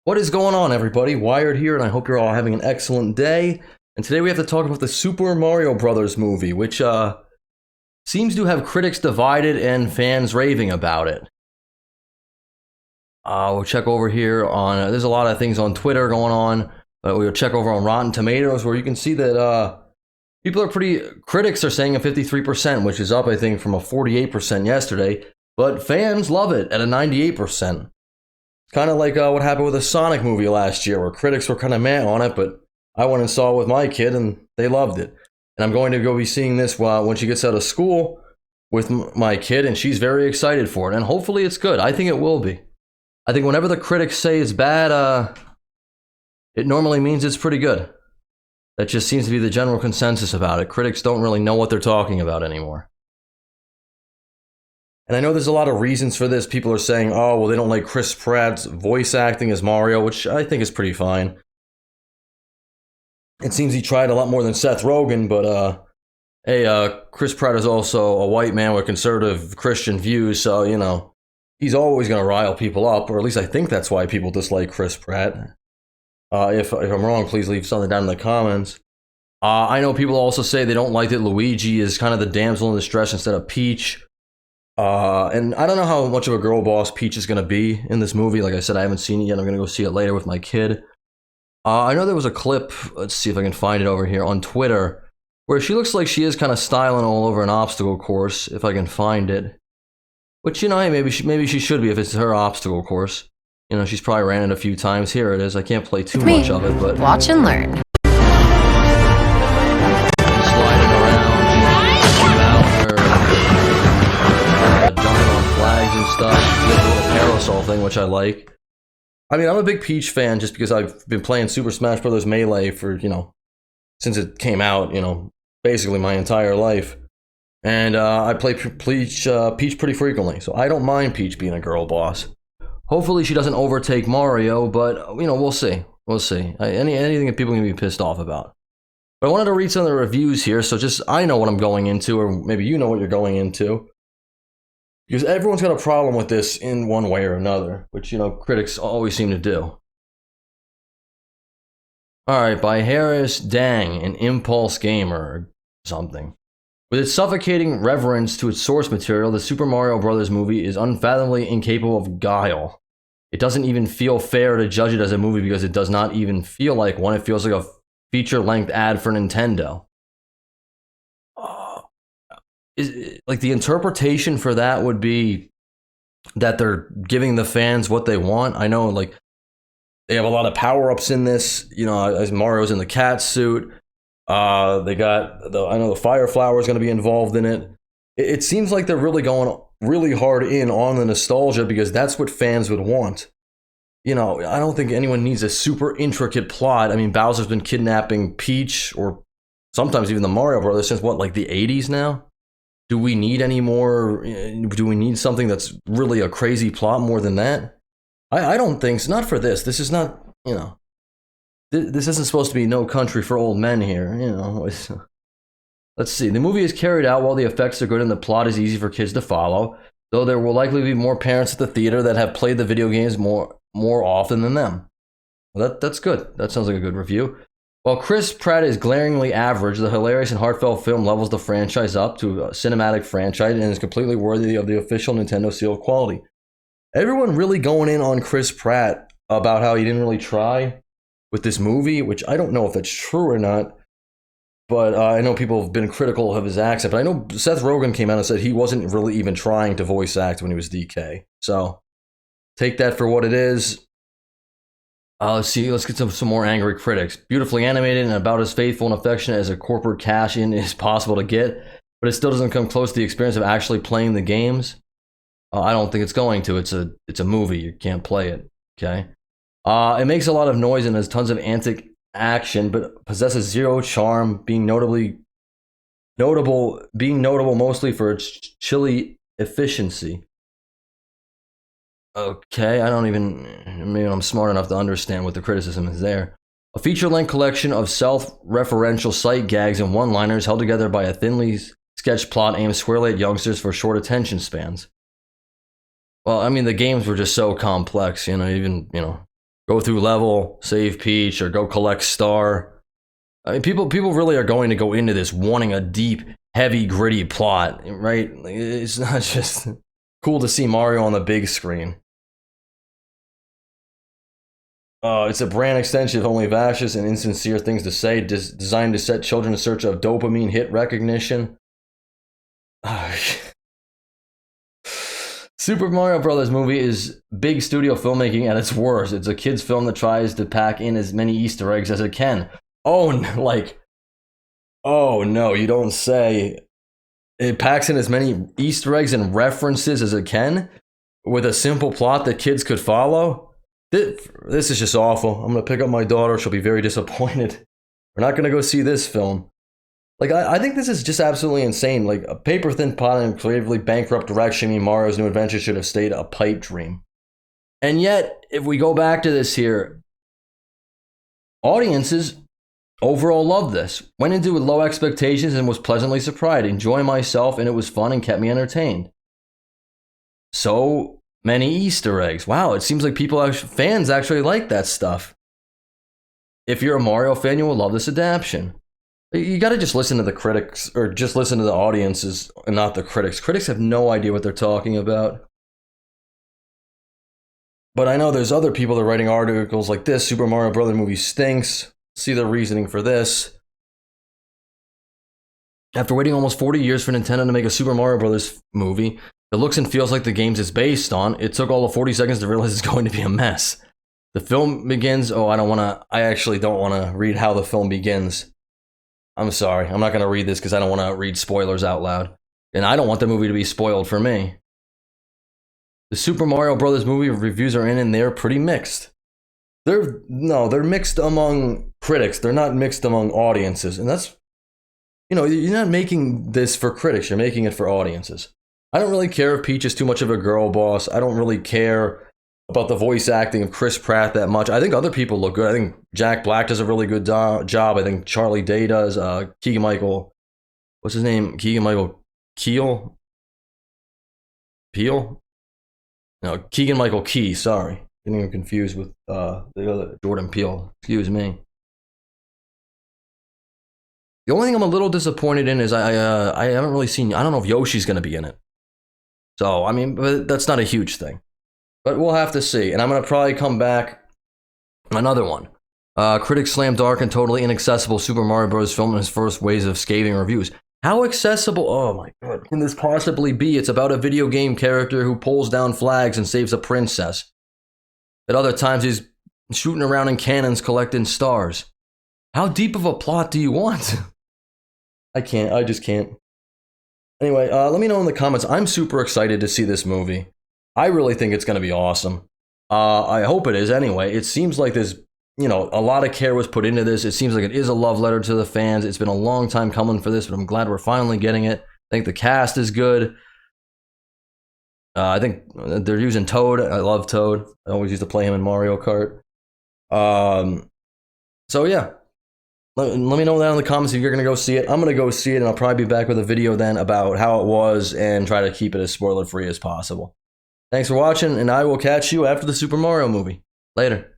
What is going on, everybody? Wired here, and I hope you're all having an excellent day. And today we have to talk about the Super Mario Brothers movie, which seems to have critics divided and fans raving about it. We'll check over here on, there's a lot of things on Twitter going on, but we'll check over on Rotten Tomatoes, where you can see that critics are saying a 53%, which is up, I think, from a 48% yesterday, but fans love it at a 98%. Kind of like what happened with the Sonic movie last year, where critics were kind of mad on it, but I went and saw it with my kid, and they loved it. And I'm going to go be seeing this when she gets out of school with my kid, and she's very excited for it. And hopefully it's good. I think it will be. I think whenever the critics say it's bad, it normally means it's pretty good. That just seems to be the general consensus about it. Critics don't really know what they're talking about anymore. And I know there's a lot of reasons for this. People are saying, oh, well, they don't like Chris Pratt's voice acting as Mario, which I think is pretty fine. It seems he tried a lot more than Seth Rogen, but Chris Pratt is also a white man with conservative Christian views, so, you know, he's always going to rile people up, or at least I think that's why people dislike Chris Pratt. If I'm wrong, please leave something down in the comments. I know people also say they don't like that Luigi is kind of the damsel in distress instead of Peach. And I don't know how much of a girl boss Peach is going to be in this movie. Like I said, I haven't seen it yet. I'm going to go see it later with my kid. I know there was a clip, let's see if I can find it over here, on Twitter, where she looks like she is kind of styling all over an obstacle course, if I can find it. Which, you know, hey, maybe she should be if it's her obstacle course. You know, she's probably ran it a few times. Here it is. I can't play too much of it, but watch and learn. Sliding around, jumping on flags and stuff. She does a little parasol thing, which I like. I mean, I'm a big Peach fan just because I've been playing Super Smash Bros. Melee for, you know, since it came out, you know, basically my entire life. And I play Peach pretty frequently, so I don't mind Peach being a girl boss. Hopefully she doesn't overtake Mario, but, you know, we'll see. We'll see. Anything that people can be pissed off about. But I wanted to read some of the reviews here, so just I know what I'm going into, or maybe you know what you're going into. Because everyone's got a problem with this in one way or another, which, you know, critics always seem to do. Alright, by Harris Dang, an Impulse Gamer, or something. With its suffocating reverence to its source material, the Super Mario Bros. Movie is unfathomably incapable of guile. It doesn't even feel fair to judge it as a movie because it does not even feel like one. It feels like a feature-length ad for Nintendo. Like, the interpretation for that would be that they're giving the fans what they want. I know, like, they have a lot of power-ups in this. You know, as Mario's in the cat suit. They got I know the Fire Flower is going to be involved in it. It seems like they're really going really hard in on the nostalgia because that's what fans would want. You know, I don't think anyone needs a super intricate plot. I mean, Bowser's been kidnapping Peach, or sometimes even the Mario Brothers, since what, like the 80s now? Do we need any more? Do we need something that's really a crazy plot more than that? I don't think so. Not for this. This is not, you know. This isn't supposed to be No Country for Old Men here, you know. Let's see. The movie is carried out while the effects are good and the plot is easy for kids to follow, though there will likely be more parents at the theater that have played the video games more often than them. Well, that's good. That sounds like a good review. While Chris Pratt is glaringly average, the hilarious and heartfelt film levels the franchise up to a cinematic franchise and is completely worthy of the official Nintendo seal of quality. Everyone really going in on Chris Pratt about how he didn't really try with this movie, which I don't know if that's true or not, but I know people have been critical of his accent, but I know Seth Rogen came out and said he wasn't really even trying to voice act when he was DK. So take that for what it is. Let's see, let's get some more angry critics. Beautifully animated and about as faithful and affectionate as a corporate cash-in is possible to get, but it still doesn't come close to the experience of actually playing the games. I don't think it's going to. It's a movie. You can't play it, okay? It makes a lot of noise and has tons of antic action, but possesses zero charm, being notable mostly for its chilly efficiency. Okay, maybe I'm smart enough to understand what the criticism is there. A feature-length collection of self-referential sight gags and one-liners held together by a thinly sketched plot aimed squarely at youngsters for short attention spans. Well, I mean, the games were just so complex, you know, go through level, save Peach, or go collect Star. I mean, people really are going to go into this wanting a deep, heavy, gritty plot, right? It's not just cool to see Mario on the big screen. It's a brand extension of only vacuous and insincere things to say, designed to set children in search of dopamine hit recognition. Super Mario Brothers movie is big studio filmmaking at its worst. It's a kid's film that tries to pack in as many Easter eggs as it can. Oh, no, you don't say. It packs in as many Easter eggs and references as it can with a simple plot that kids could follow. This is just awful. I'm going to pick up my daughter. She'll be very disappointed. We're not going to go see this film. Like, I think this is just absolutely insane. Like, a paper-thin plot and creatively bankrupt direction mean Mario's New Adventure should have stayed a pipe dream. And yet, if we go back to this here, audiences overall loved this. Went into it with low expectations and was pleasantly surprised. Enjoying myself, and it was fun and kept me entertained. So many Easter eggs. Wow, it seems like fans actually like that stuff. If you're a Mario fan, you will love this adaptation. You got to just listen to the critics, or just listen to the audiences and not the critics. Critics have no idea what they're talking about. But I know there's other people that are writing articles like this. Super Mario Brothers movie stinks. See the reasoning for this. After waiting almost 40 years for Nintendo to make a Super Mario Brothers movie that looks and feels like the games it's based on, it took all of 40 seconds to realize it's going to be a mess. The film begins. I actually don't want to read how the film begins. I'm sorry. I'm not going to read this because I don't want to read spoilers out loud. And I don't want the movie to be spoiled for me. The Super Mario Brothers movie reviews are in, and they're pretty mixed. They're mixed among critics. They're not mixed among audiences. And that's, you're not making this for critics. You're making it for audiences. I don't really care if Peach is too much of a girl boss. I don't really care about the voice acting of Chris Pratt that much. I think other people look good. I think Jack Black does a really good job. I think Charlie Day does. Keegan-Michael, what's his name? Keegan-Michael Peel? No, Keegan-Michael Key, sorry. Getting him confused with the other Jordan Peele. Excuse me. The only thing I'm a little disappointed in is I haven't really seen, I don't know if Yoshi's going to be in it. So, I mean, but that's not a huge thing. But we'll have to see. And I'm going to probably come back. Another one. Critics slam dark and totally inaccessible Super Mario Bros. Film in his first waves of scathing reviews. How accessible, oh my god, can this possibly be? It's about a video game character who pulls down flags and saves a princess. At other times, he's shooting around in cannons collecting stars. How deep of a plot do you want? I just can't. Anyway, let me know in the comments. I'm super excited to see this movie. I really think it's going to be awesome. I hope it is anyway. It seems like there's, a lot of care was put into this. It seems like it is a love letter to the fans. It's been a long time coming for this, but I'm glad we're finally getting it. I think the cast is good. I think they're using Toad. I love Toad. I always used to play him in Mario Kart. So yeah. Let me know down in the comments if you're going to go see it. I'm going to go see it, and I'll probably be back with a video then about how it was and try to keep it as spoiler-free as possible. Thanks for watching, and I will catch you after the Super Mario movie. Later.